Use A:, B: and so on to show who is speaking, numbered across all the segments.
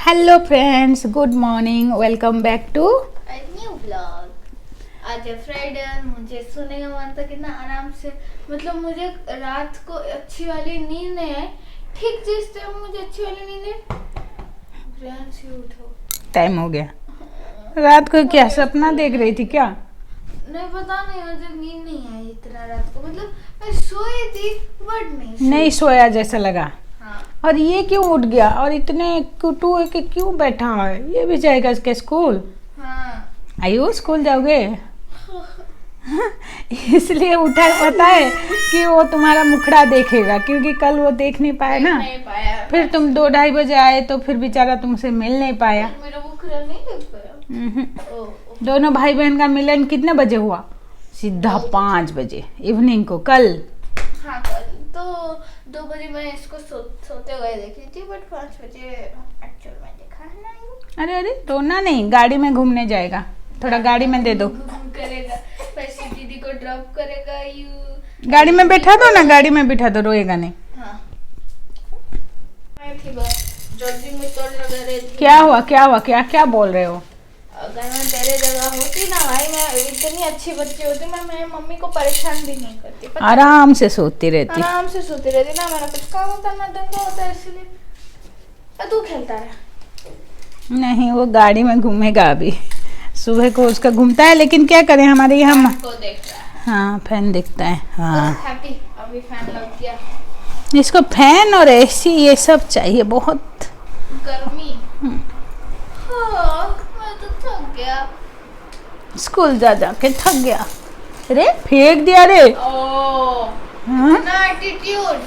A: Hello friends, good morning, welcome back to
B: new blog. आज है Friday, मुझे सोने का मन था कितना आराम से, मतलब मुझे रात को अच्छी वाली नींद नहीं आई। ठीक जिस टाइम मुझे अच्छी वाली नींद आई, से उठो,
A: टाइम हो गया। रात को क्या सपना देख रही थी क्या?
B: नहीं पता नहीं, मुझे नींद नहीं आई इतना रात को। मतलब मैं सोई थी बट नहीं
A: सोया जैसा लगा।
B: हाँ।
A: और ये क्यों उठ गया और इतने कुटू है कि क्यों बैठा है? ये भी जाएगा इसके स्कूल?
B: हाँ।
A: आयु स्कूल जाओगे? इसलिए उठा है, पता है कि वो तुम्हारा मुखड़ा देखेगा, क्योंकि कल वो देख नहीं पाया ना।
B: नहीं पाया।
A: फिर तुम 2-2:30 बजे आए तो फिर बेचारा तुमसे मिल नहीं पाया।
B: मेरा मुखड़ा नहीं देख पाया।
A: दोनों भाई बहन का मिलन कितने बजे हुआ? सीधा 5 बजे इवनिंग को कल।
B: हाँ कल तो 2 बजे मैं इसको सोते हुए देखी थी, बट 5 बजे एक्चुअल में देखा है ना।
A: अरे अरे, रोना नहीं, गाड़ी में घूमने जाएगा, थोड़ा गाड़ी में दे दो।
B: करेगा, पैसे दीदी को ड्रॉप करेगा। यू
A: गाड़ी में बैठा दो ना, गाड़ी में बैठा दो, रोएगा नहीं।
B: हाँ। मैं थी बस जल्दी में तोड़ लगा रही थी।
A: क्या हुआ क्या हुआ, क्या क्या बोल रहे हो?
B: अगर मैं तेरे जगह होती ना भाई, मैं इतनी अच्छी बच्ची होती, मैं मेरी मम्मी को परेशान भी नहीं करती।
A: आराम से सोती रहती।
B: आराम से सोती रहती ना, मेरा कुछ काम होता ना धंधा होता, इसलिए तू खेलता रहा।
A: नहीं, वो गाड़ी में घूमेगा अभी, सुबह को उसका घूमता है, लेकिन क्या करें, हमारे यहाँ
B: को देख रहा है।
A: हाँ फैन दिखता है। हाँ
B: हैप्पी, अभी फैन लग गया।
A: इसको फैन और एसी ये सब चाहिए बहुत।
B: गर्मी। हाँ, मैं तो थक गया।
A: स्कूल जा जा के थक गया। अरे फेंक दिया रे।
B: ओह,
A: हाँ?
B: इतना एटीट्यूड।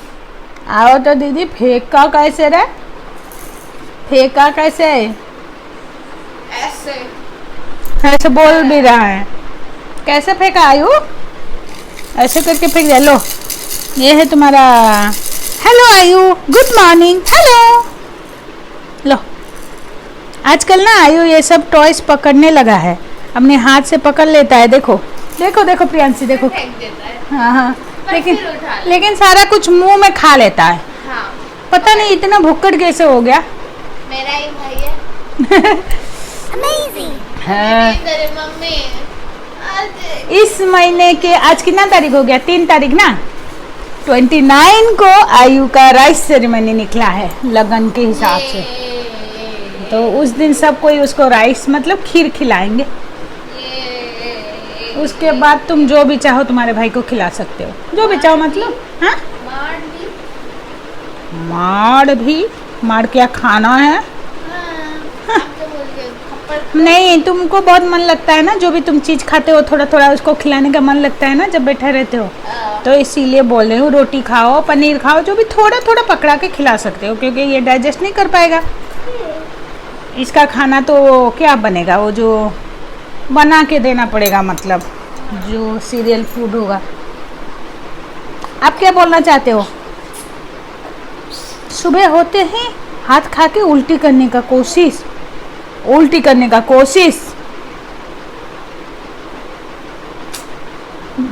A: आओ तो दीदी, फेंका कैसे रे? फेंका कैसे?
B: ऐसे
A: ऐसे बोल भी रहा है। कैसे फेंका आयु? ऐसे करके फेंक दिया। लो, ये है तुम्हारा। हेलो आयु, गुड मॉर्निंग। हेलो। लो, आजकल ना आयु ये सब टॉयज पकड़ने लगा है, अपने हाथ से पकड़ लेता है। देखो देखो देखो प्रियांशी, देखो।
B: फेंक देता है।
A: हाँ हाँ,
B: पर फिर उठा ले।
A: लेकिन सारा कुछ मुंह में खा लेता है।
B: हाँ,
A: पता नहीं इतना भुक्कड़ कैसे हो गया।
B: मेरा ही भाई है। अमेजिंग।
A: हाँ।
B: तेरे मम्मी आज
A: इस महीने के आज कितना तारीख हो गया? 3 तारीख ना। 29 को आयु का राइस सेरेमनी निकला है लगन के हिसाब से, तो उस दिन सब कोई उसको राइस मतलब खीर खिलाएंगे। उसके बाद तुम जो भी चाहो तुम्हारे भाई को खिला सकते हो, जो भी चाहो मतलब। हाँ, माड़ क्या खाना है? नहीं, तुमको बहुत मन लगता है ना, जो भी तुम चीज़ खाते हो थोड़ा थोड़ा उसको खिलाने का मन लगता है ना जब बैठे रहते हो, तो इसीलिए बोल रही हूँ। रोटी खाओ, पनीर खाओ, जो भी थोड़ा थोड़ा पकड़ा के खिला सकते हो, क्योंकि ये डाइजेस्ट नहीं कर पाएगा। इसका खाना तो क्या बनेगा, वो जो बना के देना पड़ेगा, मतलब जो सीरियल फूड होगा। आप क्या बोलना चाहते हो? सुबह होते ही हाथ खा के उल्टी करने का कोशिश, उल्टी करने का कोशिश।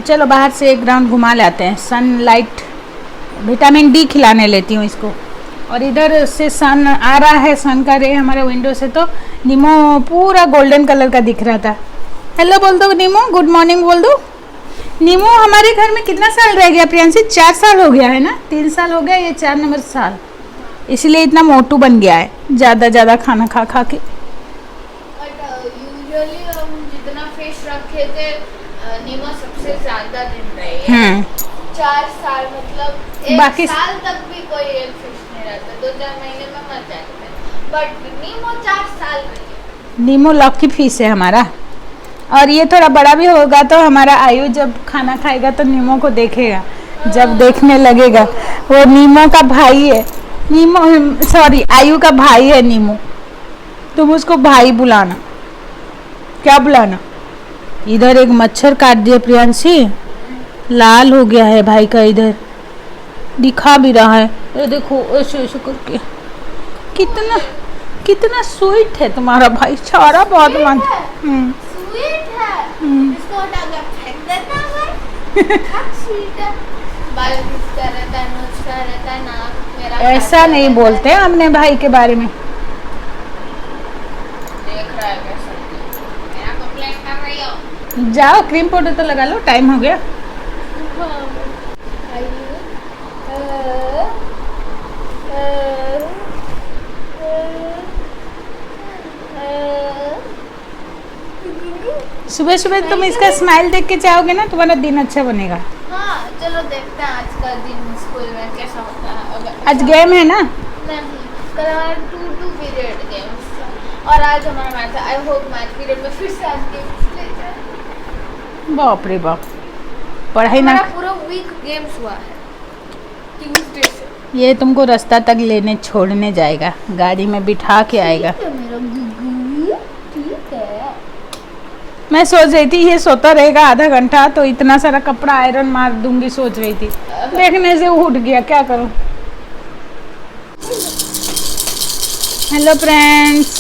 A: चलो बाहर से एक राउंड घुमा लाते हैं। सनलाइट, विटामिन डी खिलाने लेती हूँ इसको। और इधर से सन आ रहा है, सन का रे हमारे विंडो से, तो नीमो पूरा गोल्डन कलर का दिख रहा था। हेलो बोल दो नीमो, गुड मॉर्निंग बोल दो। नीमो हमारे घर में कितना साल रह गया प्रियांशी? 4 साल हो गया है ना? 3 साल हो गया, ये 4 नंबर साल, इसलिए इतना मोटू बन गया है, ज़्यादा खा खा के।
B: यूजुअली हम जितना फिश रखे थे, नीमा सबसे ज्यादा दिन रही है। 4 साल, मतलब 1
A: बाकी
B: साल तक भी कोई एक फिश नहीं रहता, 2-4 महीने में मर जाते हैं, बट नीमो 4 साल रही।
A: नीमो लकी फिश है हमारा। और ये थोड़ा बड़ा भी होगा तो हमारा आयु जब खाना खाएगा तो नीमो को देखेगा, जब देखने लगेगा। वो नीमो का भाई है, नीमो सॉरी आयु का भाई है नीमो। तुम उसको भाई बुलाना, क्या बुलाना। इधर एक मच्छर काट दिया प्रियांशी, लाल हो गया है भाई का, इधर दिखा भी रहा है। ये देखो ऐसे ऐसे करके। कितना स्वीट है तुम्हारा भाई, सारा बहुत मन।
B: स्वीट है, इसको उठा के फेंक देता है। स्वीट है, बाल खींचता रहता है, नोचता रहता है, नाक मेरा।
A: ऐसा नहीं बोलते अपने भाई के बारे में। जाओ क्रीम पाउडर तो लगा लो, टाइम हो गया। सुबह सुबह तुम इसका स्माइल देख के चाहोगे ना, तुम्हारा दिन अच्छा बनेगा।
B: हाँ चलो देखते हैं आज का दिन स्कूल में कैसा होता है। अगर
A: आज गेम है ना?
B: नहीं, कल हमारा 2 पीरियड गेम्स था और आज हमारा मैथ है। आई होप मैथ पीरियड में फिर से आज गेम्स ले जाए।
A: बाप रे बाप, पढ़ाई ना।
B: हमारा पूरा वीक गेम्स हुआ है ट्यूसडे से।
A: ये तुमको रास्ता तक लेने छोड़ने जाएगा, गाड़ी में बिठा के आएगा।
B: ठीक है मेरा गुगु, ठीक है।
A: मैं सोच रही थी ये सोता रहेगा आधा घंटा तो इतना सारा कपड़ा आयरन मार दूंगी, सोच रही थी, देखने से उठ गया, क्या करूं। हेलो फ्रेंड्स,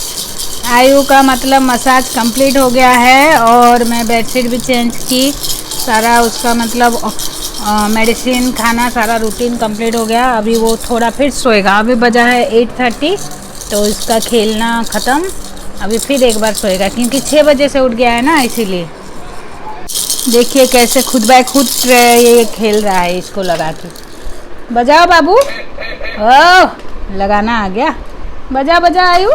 A: आयु का मतलब मसाज कंप्लीट हो गया है और मैं बेडशीट भी चेंज की, सारा उसका मतलब मेडिसिन खाना सारा रूटीन कंप्लीट हो गया। अभी वो थोड़ा फिर सोएगा, अभी बजा है 8:30 तो इसका खेलना ख़त्म, अभी फिर एक बार सोएगा क्योंकि 6 बजे से उठ गया है ना, इसीलिए। देखिए कैसे खुद बाय खुद ये खेल रहा है, इसको लगा के। बजाओ बाबू, ओह लगाना आ गया, बजा बजा आयु,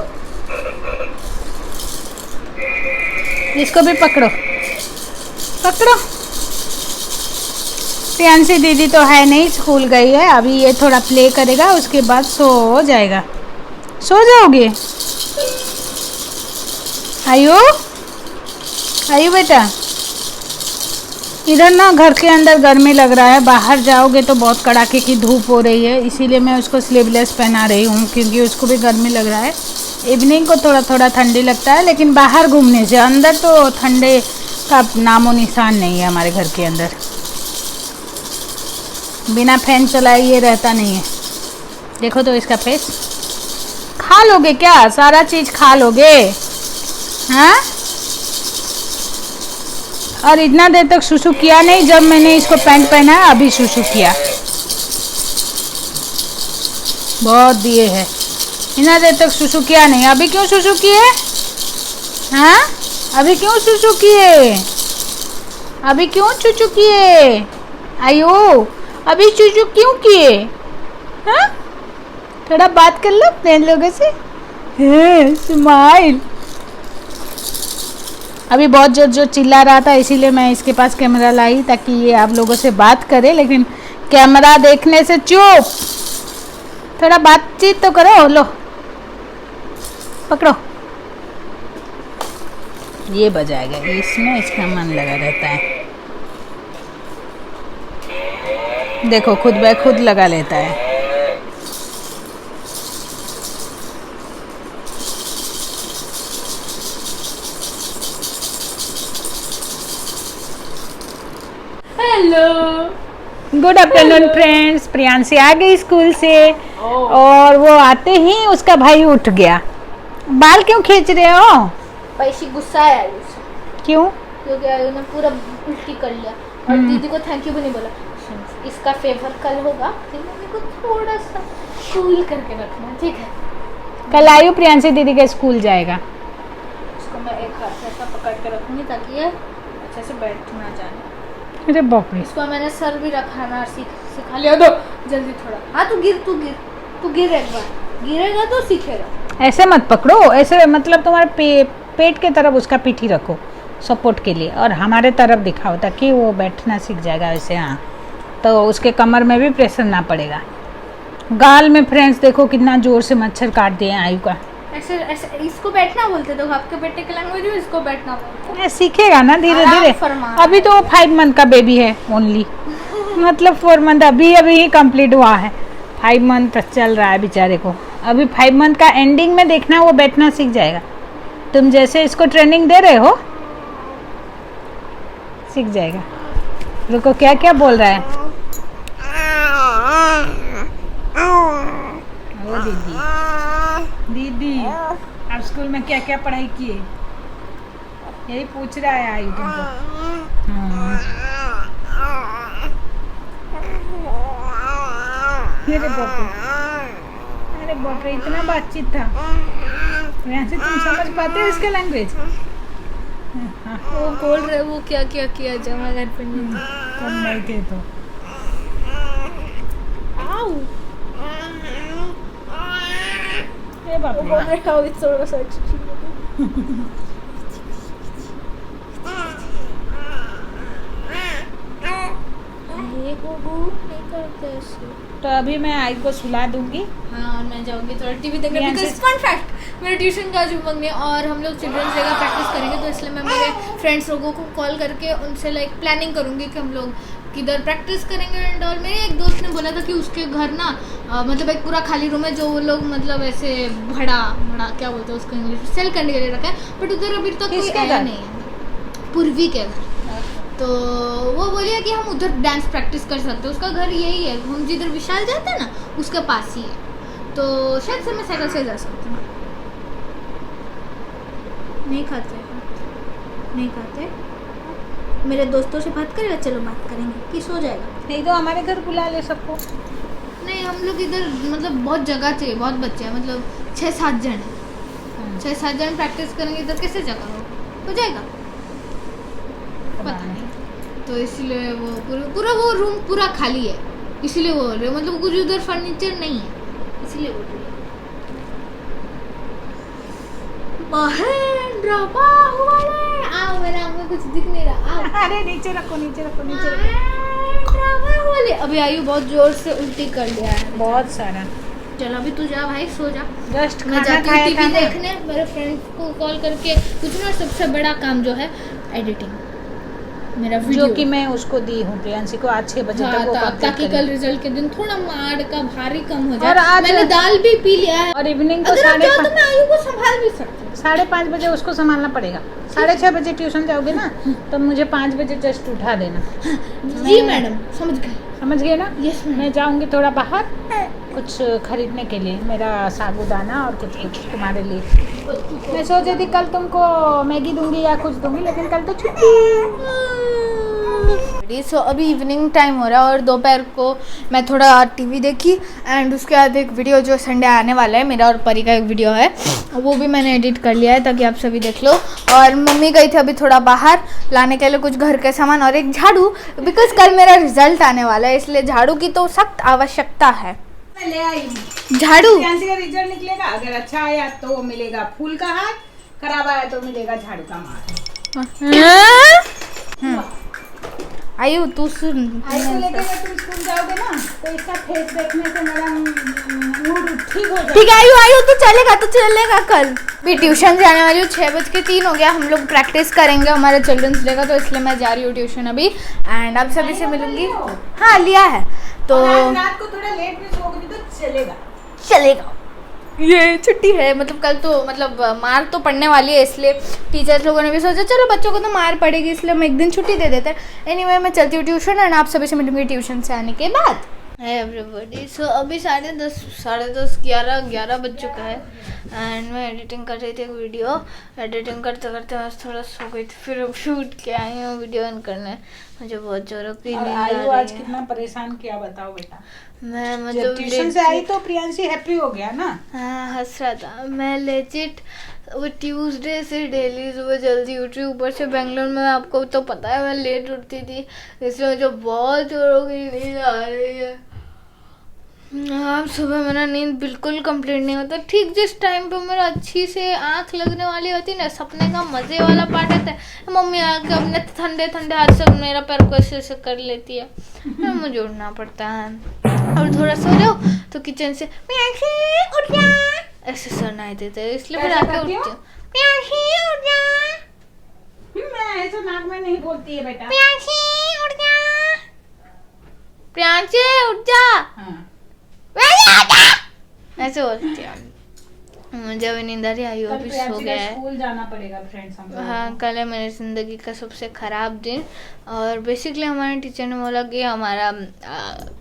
A: इसको भी पकड़ो पकड़ो। प्रियांशी दीदी तो है नहीं, स्कूल गई है, अभी ये थोड़ा प्ले करेगा उसके बाद सो जाएगा। सो जाओगे आयु? आयु बेटा, इधर ना घर के अंदर गर्मी लग रहा है, बाहर जाओगे तो बहुत कड़ाके की धूप हो रही है, इसीलिए मैं उसको स्लीवलेस पहना रही हूँ क्योंकि उसको भी गर्मी लग रहा है। इवनिंग को थोड़ा थोड़ा ठंडी लगता है, लेकिन बाहर घूमने से, अंदर तो ठंडे का नामो निशान नहीं है हमारे घर के अंदर। बिना फैन चलाए ये रहता नहीं है। देखो तो इसका फेस। खा लोगे क्या? सारा चीज़ खा लोगे? हाँ? और इतना देर तक सुसु किया नहीं, जब मैंने इसको पैंट पहना है अभी सुसु किया। बहुत दिए है, इतना देर तक सुसु किया नहीं, अभी क्यों सुसु किए? हाँ, अभी क्यों सुसु किए? अभी क्यों चुचू किए? आयो, अभी चुचू क्यों किए? हाँ, थोड़ा बात कर लो अपने लोगों से। स्माइल। अभी बहुत जोर जोर चिल्ला रहा था, इसीलिए मैं इसके पास कैमरा लाई ताकि ये आप लोगों से बात करे, लेकिन कैमरा देखने से चुप, थोड़ा बातचीत तो करो। लो पकड़ो, ये बजाएगा, इसमें इसका मन लगा रहता है। देखो खुद ब खुद लगा लेता है।
B: Hello,
A: good afternoon friends. Priyanshi आ गई स्कूल से और वो आते ही उसका भाई उठ गया। बाल क्यों खींच रहे हो?
B: पैसे गुस्सा है आयु से।
A: क्यों?
B: क्योंकि आयु ने पूरा उल्टी कर लिया और दीदी को थैंक यू भी नहीं बोला। इसका फेवर कल होगा, फिर मम्मी को थोड़ा सा कूल करके रखना, ठीक है?
A: कल आयु प्रियांशी दीदी के स्कूल जाएगा।
B: उसको मैं एक हाथ से ऐसा पकड़ के रखूंगी ताकि ये अच्छे से बैठ ना जाए।
A: अरे बाप रे,
B: इसको मैंने सर भी रखा ना, सिखा लिया। दो जल्दी थोड़ा। हाँ तू गिर एक बार, गिरेगा तो सीखेगा।
A: ऐसे मत पकड़ो, ऐसे मतलब तुम्हारे पेट के तरफ उसका पीठी रखो सपोर्ट के लिए, और हमारे तरफ दिखाओ ताकि वो बैठना सीख जाएगा वैसे। हाँ, तो उसके कमर में भी प्रेशर ना पड़ेगा। गाल में फ्रेंड्स देखो कितना जोर से मच्छर काट दिए आयु का।
B: ऐसे ऐसे इसको बैठना बोलते, तो आपके बेटे के लैंग्वेज में इसको बैठना बोलते।
A: सीखेगा ना धीरे धीरे। अभी तो 5 मंथ का बेबी है ओनली, मतलब 4 मंथ अभी ही कंप्लीट हुआ है, 5 मंथ चल रहा है बेचारे को। अभी 5 मंथ का एंडिंग में देखना वो बैठना सीख जाएगा। तुम जैसे इसको ट्रेनिंग दे रहे हो सीख जाएगा। रुको, क्या क्या बोल रहा है वो? दीदी आप स्कूल में क्या क्या पढ़ाई किए, यही पूछ रहा है आयु तुमको। अरे बाप रे, इतना बातचीत था। यहाँ से तुम समझ पाते हो इसका लैंग्वेज?
B: वो बोल रहे वो क्या क्या किया जमा घर पे नहीं
A: तुम नहीं थे तो।
B: आओ
A: ए बाप
B: वो
A: रे।
B: बोल रहे आओ इस थोड़ा सा ये गोगू नहीं करते ऐसे।
A: तो अभी मैं आई को सुला दूंगी।
B: हाँ और मैं जाऊंगी थोड़ा टीवी देखने
A: यहाँ
B: बिकॉज
A: से-
B: फन फैक्ट मेरे ट्यूशन का आज होमवर्क नहीं है और हम लोग चिल्ड्रंस डे का प्रैक्टिस करेंगे तो इसलिए मैं मेरे फ्रेंड्स लोगों को कॉल करके उनसे लाइक प्लानिंग करूंगी कि हम लोग किधर प्रैक्टिस करेंगे एंड और मेरे एक दोस्त ने बोला था कि उसके घर ना मतलब एक पूरा खाली रूम है जो वो लोग मतलब ऐसे भड़ा क्या बोलते हैं उसको इंग्लिश में सेल करने के लिए रखा है बट उधर अभी तक कोई
A: किसके
B: आया
A: घर?
B: नहीं है पूर्वी के घर तो वो बोलिए कि हम उधर डांस प्रैक्टिस कर सकते हैं उसका घर यही है हम जिधर विशाल जाते हैं ना उसके पास ही है तो शायद से मैं साइकिल से जा सकती हूँ नहीं खाते मेरे दोस्तों से बात करेगा चलो बात करेंगे कि सो जाएगा
A: नहीं तो हमारे घर बुला ले सबको।
B: नहीं हम लोग इधर मतलब बहुत जगह चाहिए बहुत बच्चे हैं मतलब 6-7 जन है 6-7 जन प्रैक्टिस करेंगे इधर कैसे जगह हो जाएगा पता नहीं तो इसलिए वो पूरा वो रूम पूरा खाली है इसलिए वो बोल रहे मतलब कुछ उधर फर्नीचर नहीं है इसलिए बोल रहे महेंद्र बाहुबली आओ मेरे आँख में कुछ दिख नहीं रहा आओ
A: अरे नीचे रखो नीचे रखो नीचे रखो।
B: महेंद्र बाहुबली अभी आयु बहुत जोर से उल्टी कर लिया है
A: बहुत सारा।
B: चलो अभी तू जा भाई सो जा
A: जस्ट
B: मैं
A: खाना
B: जाती हूँ
A: खाया था
B: टीवी
A: ना।
B: देखने मेरे फ्रेंड्स को कॉल करके पूछना सबसे बड़ा काम जो है एडिटिंग मेरा वीडियो
A: जो कि मैं उसको दी हूँ प्रियांशी को आज 6 बजे तक वो complete
B: ताकि कल
A: करेगी।
B: रिजल्ट के दिन थोड़ा मार का भारी कम हो
A: और
B: जाए
A: आज-
B: मैंने दाल भी पी लिया है
A: और इवनिंग को
B: अगर आप चाहो तो
A: 5:30
B: मैं आयु को संभाल भी सकती हूँ
A: 5:30 बजे उसको संभालना पड़ेगा। 6:30 बजे ट्यूशन जाओगे ना तो मुझे 5 बजे जस्ट उठा देना।
B: जी मैडम समझ गए
A: समझ गए ना।
B: यस मैडम
A: मैं जाऊंगी थोड़ा बाहर कुछ खरीदने के लिए मेरा साबूदाना और कुछ तुम्हारे लिए। मैं सोच रही थी कल तुमको मैगी दूंगी या कुछ दूंगी लेकिन कल तो छुट्टी।
B: सो अभी इवनिंग टाइम हो रहा है और दोपहर को मैं थोड़ा टीवी देखी एंड उसके बाद एक वीडियो जो संडे आने वाला है मेरा और परी का एक वीडियो है वो भी मैंने एडिट कर लिया है ताकि आप सभी देख लो और मम्मी गई थी अभी थोड़ा बाहर लाने के लिए कुछ घर के सामान और एक झाड़ू बिकॉज कल मेरा रिजल्ट आने वाला है इसलिए झाड़ू की तो सख्त आवश्यकता है
A: मैं ले आई
B: झाड़ू
A: प्रियांशी का रिजल्ट निकलेगा अगर अच्छा आया तो मिलेगा फूल का हार खराब आया तो मिलेगा झाड़ू का मार।
B: आयु तू सुन
A: आज को लेकर जब तुम स्कूल जाओगे ना तो इसका फेस देखने से मेरा मूड ठीक हो जाएगा।
B: ठीक है आयु तू चलेगा कल भी ट्यूशन जाने वाली हूँ 6:03 हो गया हम लोग प्रैक्टिस करेंगे हमारे चिल्ड्रंस डे का तो इसलिए मैं जा रही हूँ ट्यूशन अभी एंड अब सभी से मिलूंगी हाँ लिया है तो
A: और आज रात को थोड़ा लेट भी सोओगे तो
B: चलेगा ये छुट्टी है मतलब कल तो मतलब मार तो पड़ने वाली है इसलिए टीचर्स लोगों ने भी सोचा चलो बच्चों को तो मार पड़ेगी इसलिए हम एक दिन छुट्टी दे देते हैं एनीवे मैं चलती हूँ ट्यूशन एंड आप सभी से मिलूंगी ट्यूशन से आने के बाद एवरीबॉडी सो अभी 10:30 11 बज चुका है एंड मैं एडिटिंग कर रही थी एक वीडियो एडिटिंग करते करते मैं थोड़ा सो गई थी फिर शूट के आई हूँ वीडियो ऑन करने मुझे बहुत जोरों की नींद आ रही
A: आज
B: है
A: कितना परेशान किया बताओ बेटा।
B: मैं
A: जब
B: मतलब
A: ट्यूशन से आई तो प्रियांशी हैप्पी हो गया ना।
B: हाँ हंस रहा था मैं लेजिट वो ट्यूसडे से डेली सुबह जल्दी उठ रही हूँ ऊपर से बेंगलोर में आपको तो पता है मैं लेट उठती थी इसलिए मुझे बहुत जोरों की नींद आ रही है। अब सुबह मेरा नींद बिल्कुल कंप्लीट नहीं होता ठीक जिस टाइम पे मेरा अच्छी से आँख लगने वाली होती ना सपने का मज़े वाला पार्ट आता है मम्मी आके अपने ठंडे ठंडे हाथ से मेरा पैर को ऐसे कर लेती है फिर मुझे उठना पड़ता है और थोड़ा सो जाओ तो किचन से उठ जा ऐसे सुनाई देते हैं इसलिए फिर आके उठती हूँ उठ जा
A: मैं ऐसे नाक में नहीं बोलती है बेटा।
B: उठ जा प्रियांशी उठ जा
A: हाँ।
B: ऐसे बोलती है मुझे अभी नींद आ रही आई
A: कल
B: अभी सो
A: प्रियांशी
B: गया
A: का
B: है
A: स्कूल जाना पड़ेगा फ्रेंड्स हम लोगों
B: हाँ
A: को।
B: कल है मेरी ज़िंदगी का सबसे ख़राब दिन और बेसिकली हमारे टीचर ने बोला कि हमारा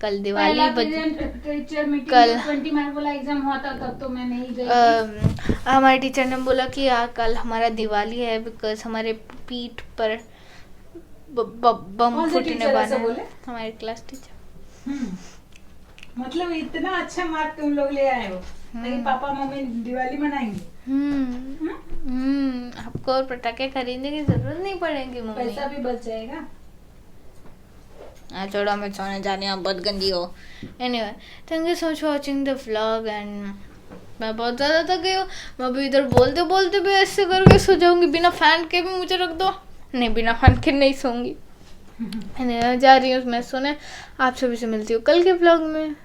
B: कल दिवाली
A: टीचर मीटिंग
B: कल-
A: 20 मार्क वाला एग्जाम हुआ था तब तो मैं नहीं गई थी।
B: हमारे टीचर ने बोला कि कल हमारा दिवाली है बिकॉज हमारे पीठ पर बम
A: कौन से
B: फूटने
A: टीचर
B: वाला
A: ऐसा
B: है
A: बोले?
B: हमारे क्लास टीचर
A: मतलब इतना अच्छा मार्क तुम लोग ले आए हो। मेरे पापा मम्मी दिवाली मनाएंगे।
B: आपको और पटाखे खरीदने की जरूरत नहीं पड़ेगी मम्मी।
A: पैसा भी बच जाएगा।
B: छोड़ो, मैं सोने जा रही हूँ, बहुत गंदी हो। Anyway, thank you so much watching the vlog and मैं बहुत ज़्यादा थक गई हूँ। मैं अभी इधर बोलते बोलते भी ऐसे करके सो जाऊंगी, बिना फैन के भी मुझे रख दो। नहीं, बिना फैन के नहीं सोऊंगी। जा रही हूँ मैं सोने। आप सभी से मिलती हूँ कल के व्लॉग में।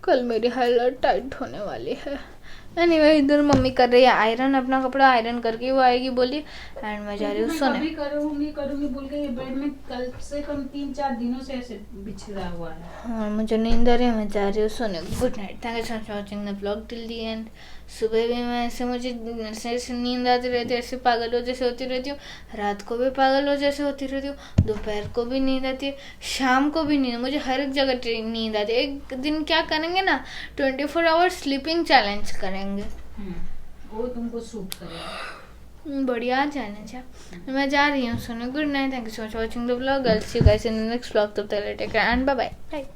B: कल मेरी हाईलाइट टाइट होने वाली है। एनीवे, इधर मम्मी कर रही है आयरन, अपना कपड़ा आयरन करके वो आएगी बोली, एंड मैं जा रही हूँ सोने।
A: कभी करूँगी बोल के ये बेड में कल से कम 3-4 दिनों से ऐसे बिछड़ा हुआ है।
B: हाँ, मुझे नींद आ रही है, मैं जा रही हूँ सोने। Good night, thank you so much watching the vlog till the and. सुबह भी मैं ऐसे मुझे ऐसे नींद आती रहती है, ऐसे पागल हो जैसे होती रहती हूँ। रात को भी पागल हो जैसे होती रहती हूँ। दोपहर को भी नींद आती है, शाम को भी नींद, मुझे हर एक जगह नींद आती है। एक दिन क्या करेंगे ना, 24 आवर्स स्लीपिंग चैलेंज करेंगे।
A: वो तुमको सूट करेगा।
B: बढ़िया चैलेंज है। मैं जा रही हूँ सोने। Good night, thank you so much watching the vlog. Girls you guys in the next vlog. तब तक take care and bye bye.